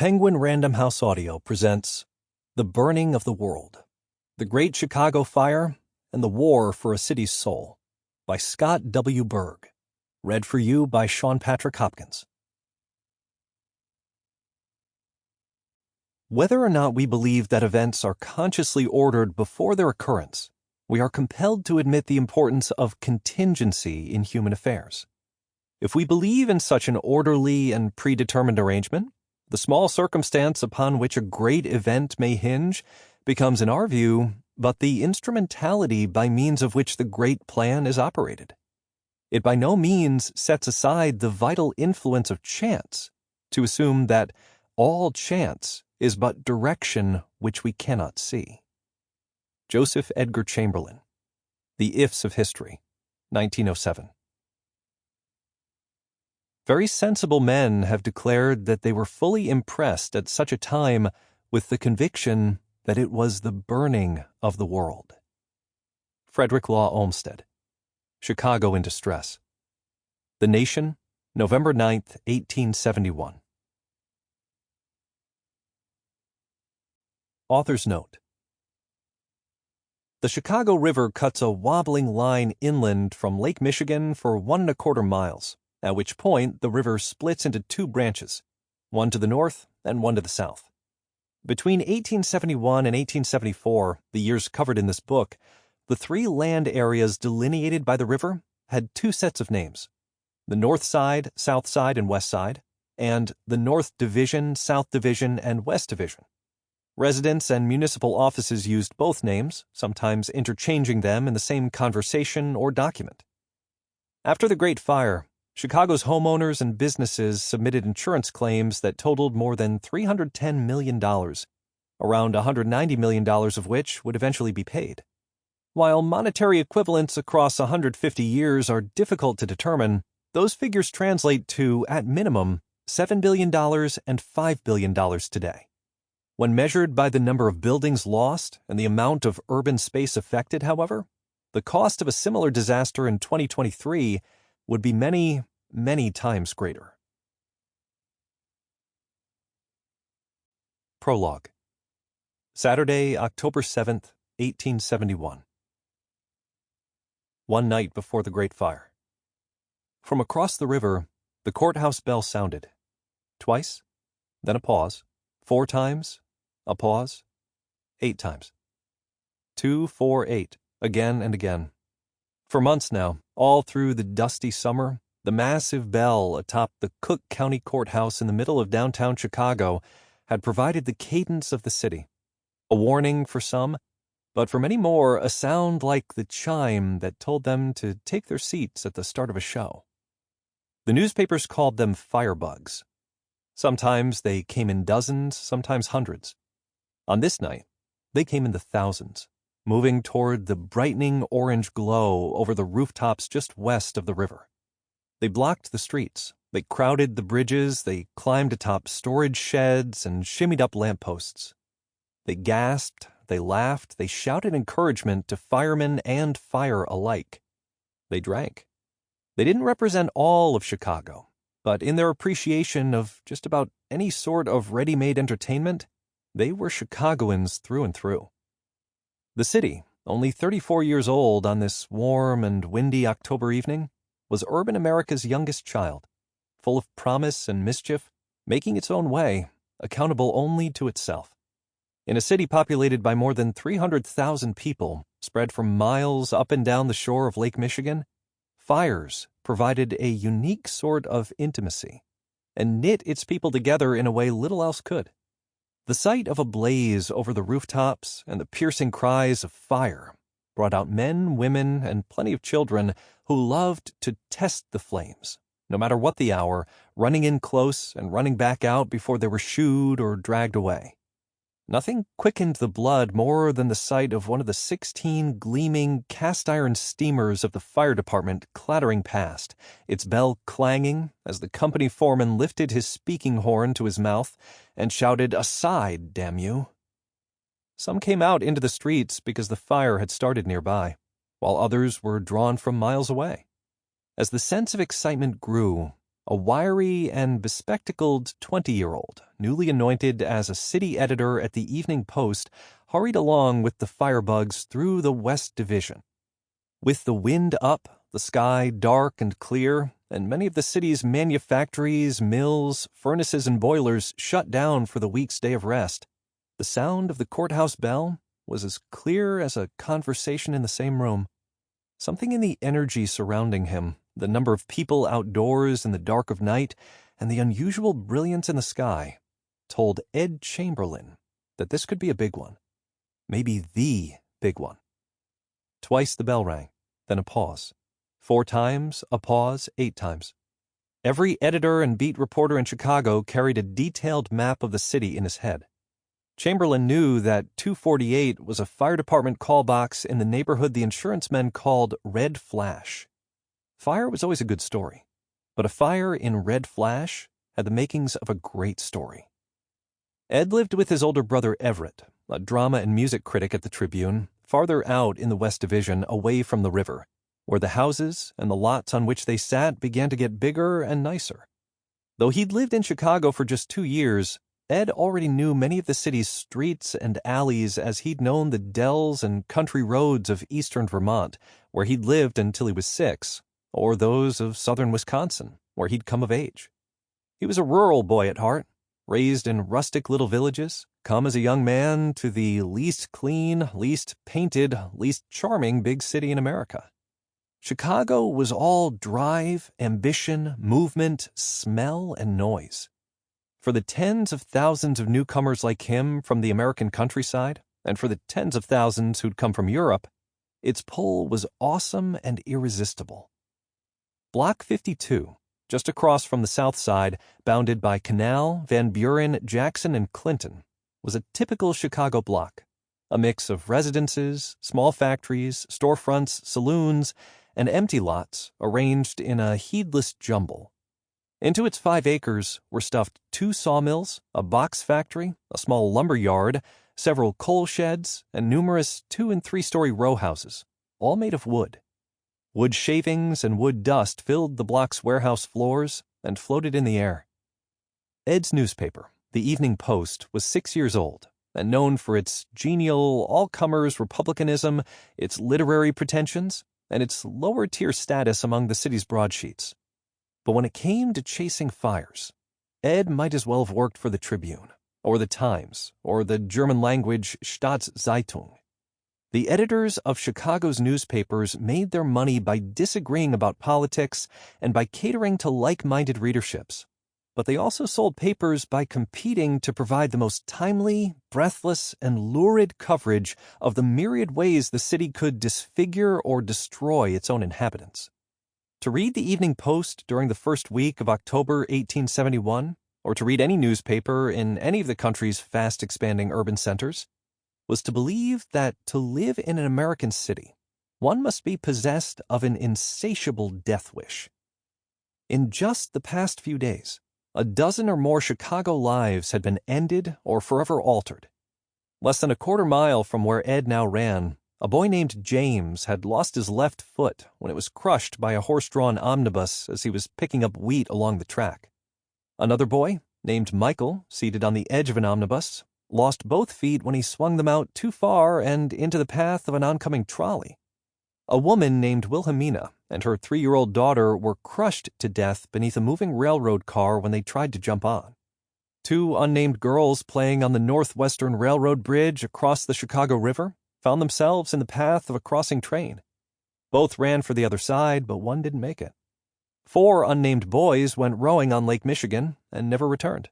Penguin Random House Audio presents The Burning of the World, The Great Chicago Fire, and the War for a City's Soul by Scott W. Berg. Read for you by Sean Patrick Hopkins. Whether or not we believe that events are consciously ordered before their occurrence, we are compelled to admit the importance of contingency in human affairs. If we believe in such an orderly and predetermined arrangement, the small circumstance upon which a great event may hinge becomes, in our view, but the instrumentality by means of which the great plan is operated. It by no means sets aside the vital influence of chance to assume that all chance is but direction which we cannot see. Joseph Edgar Chamberlain, The Ifs of History, 1907. Very sensible men have declared that they were fully impressed at such a time with the conviction that it was the burning of the world. Frederick Law Olmsted, Chicago in Distress. The Nation, November 9th, 1871. Author's Note. The Chicago River cuts a wobbling line inland from Lake Michigan for 1¼ miles, at which point the river splits into two branches, one to the north and one to the south. Between 1871 and 1874, the years covered in this book, the three land areas delineated by the river had two sets of names: the North Side, South Side, and West Side, and the North Division, South Division, and West Division. Residents and municipal offices used both names, sometimes interchanging them in the same conversation or document. After the Great Fire, Chicago's homeowners and businesses submitted insurance claims that totaled more than $310 million, around $190 million of which would eventually be paid. While monetary equivalents across 150 years are difficult to determine, those figures translate to, at minimum, $7 billion and $5 billion today. When measured by the number of buildings lost and the amount of urban space affected, however, the cost of a similar disaster in 2023 would be many, many times greater. Prologue. Saturday, October 7th, 1871. One night before the Great Fire. From across the river, the courthouse bell sounded. Twice, then a pause. 4 times, a pause. 8 times. 2, 4, 8, again and again. For months now, all through the dusty summer, the massive bell atop the Cook County Courthouse in the middle of downtown Chicago had provided the cadence of the city. A warning for some, but for many more, a sound like the chime that told them to take their seats at the start of a show. The newspapers called them firebugs. Sometimes they came in dozens, sometimes hundreds. On this night, they came in the thousands, moving toward the brightening orange glow over the rooftops just west of the river. They blocked the streets, they crowded the bridges, they climbed atop storage sheds and shimmied up lampposts. They gasped, they laughed, they shouted encouragement to firemen and fire alike. They drank. They didn't represent all of Chicago, but in their appreciation of just about any sort of ready-made entertainment, they were Chicagoans through and through. The city, only 34 years old on this warm and windy October evening, was urban America's youngest child, full of promise and mischief, making its own way, accountable only to itself. In a city populated by more than 300,000 people, spread for miles up and down the shore of Lake Michigan, fires provided a unique sort of intimacy and knit its people together in a way little else could. The sight of a blaze over the rooftops and the piercing cries of fire brought out men, women, and plenty of children who loved to test the flames, no matter what the hour, running in close and running back out before they were shooed or dragged away. Nothing quickened the blood more than the sight of one of the 16 gleaming cast-iron steamers of the fire department clattering past, its bell clanging as the company foreman lifted his speaking horn to his mouth and shouted, "Aside, damn you!" Some came out into the streets because the fire had started nearby, while others were drawn from miles away. As the sense of excitement grew, A wiry and bespectacled 20-year-old, newly anointed as a city editor at the Evening Post, hurried along with the firebugs through the West Division. With the wind up, the sky dark and clear, and many of the city's manufactories, mills, furnaces, and boilers shut down for the week's day of rest, the sound of the courthouse bell was as clear as a conversation in the same room. Something in the energy surrounding him, the number of people outdoors in the dark of night, and the unusual brilliance in the sky, told Ed Chamberlain that this could be a big one. Maybe the big one. Twice the bell rang, then a pause. 4 times, a pause, 8 times. Every editor and beat reporter in Chicago carried a detailed map of the city in his head. Chamberlain knew that 248 was a fire department call box in the neighborhood the insurance men called Red Flash. Fire was always a good story, but a fire in Red Flash had the makings of a great story. Ed lived with his older brother Everett, a drama and music critic at the Tribune, farther out in the West Division, away from the river, where the houses and the lots on which they sat began to get bigger and nicer. Though he'd lived in Chicago for just 2 years, Ed already knew many of the city's streets and alleys as he'd known the dells and country roads of eastern Vermont, where he'd lived until he was 6, or those of southern Wisconsin, where he'd come of age. He was a rural boy at heart, raised in rustic little villages, come as a young man to the least clean, least painted, least charming big city in America. Chicago was all drive, ambition, movement, smell, and noise. For the tens of thousands of newcomers like him from the American countryside, and for the tens of thousands who'd come from Europe, its pull was awesome and irresistible. Block 52, just across from the south side, bounded by Canal, Van Buren, Jackson, and Clinton, was a typical Chicago block, a mix of residences, small factories, storefronts, saloons, and empty lots arranged in a heedless jumble. Into its 5 acres were stuffed 2 sawmills, a box factory, a small lumber yard, several coal sheds, and numerous 2- and 3-story row houses, all made of wood. Wood shavings and wood dust filled the block's warehouse floors and floated in the air. Ed's newspaper, the Evening Post, was 6 years old and known for its genial, all-comers republicanism, its literary pretensions, and its lower-tier status among the city's broadsheets. But when it came to chasing fires, Ed might as well have worked for the Tribune, or the Times, or the German-language Staatszeitung. The editors of Chicago's newspapers made their money by disagreeing about politics and by catering to like-minded readerships. But they also sold papers by competing to provide the most timely, breathless, and lurid coverage of the myriad ways the city could disfigure or destroy its own inhabitants. To read the Evening Post during the first week of October 1871, or to read any newspaper in any of the country's fast-expanding urban centers, was to believe that to live in an American city, one must be possessed of an insatiable death wish. In just the past few days, a dozen or more Chicago lives had been ended or forever altered. Less than a quarter mile from where Ed now ran, a boy named James had lost his left foot when it was crushed by a horse-drawn omnibus as he was picking up wheat along the track. Another boy, named Michael, seated on the edge of an omnibus, lost both feet when he swung them out too far and into the path of an oncoming trolley. A woman named Wilhelmina and her 3-year-old daughter were crushed to death beneath a moving railroad car when they tried to jump on. 2 unnamed girls playing on the Northwestern Railroad Bridge across the Chicago River found themselves in the path of a crossing train. Both ran for the other side, but one didn't make it. 4 unnamed boys went rowing on Lake Michigan and never returned.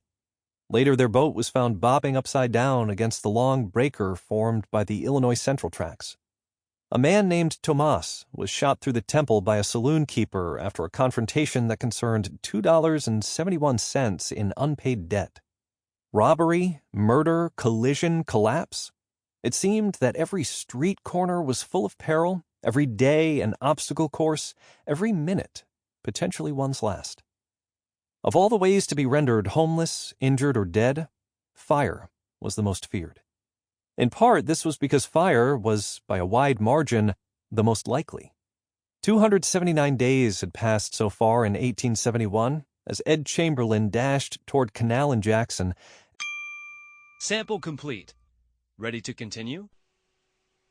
Later, their boat was found bobbing upside down against the long breaker formed by the Illinois Central tracks. A man named Tomas was shot through the temple by a saloon keeper after a confrontation that concerned $2.71 in unpaid debt. Robbery, murder, collision, collapse. It seemed that every street corner was full of peril, every day an obstacle course, every minute potentially one's last. Of all the ways to be rendered homeless, injured, or dead, fire was the most feared. In part, this was because fire was, by a wide margin, the most likely. 279 days had passed so far in 1871, as Ed Chamberlain dashed toward Canal and Jackson. Sample complete. Ready to continue?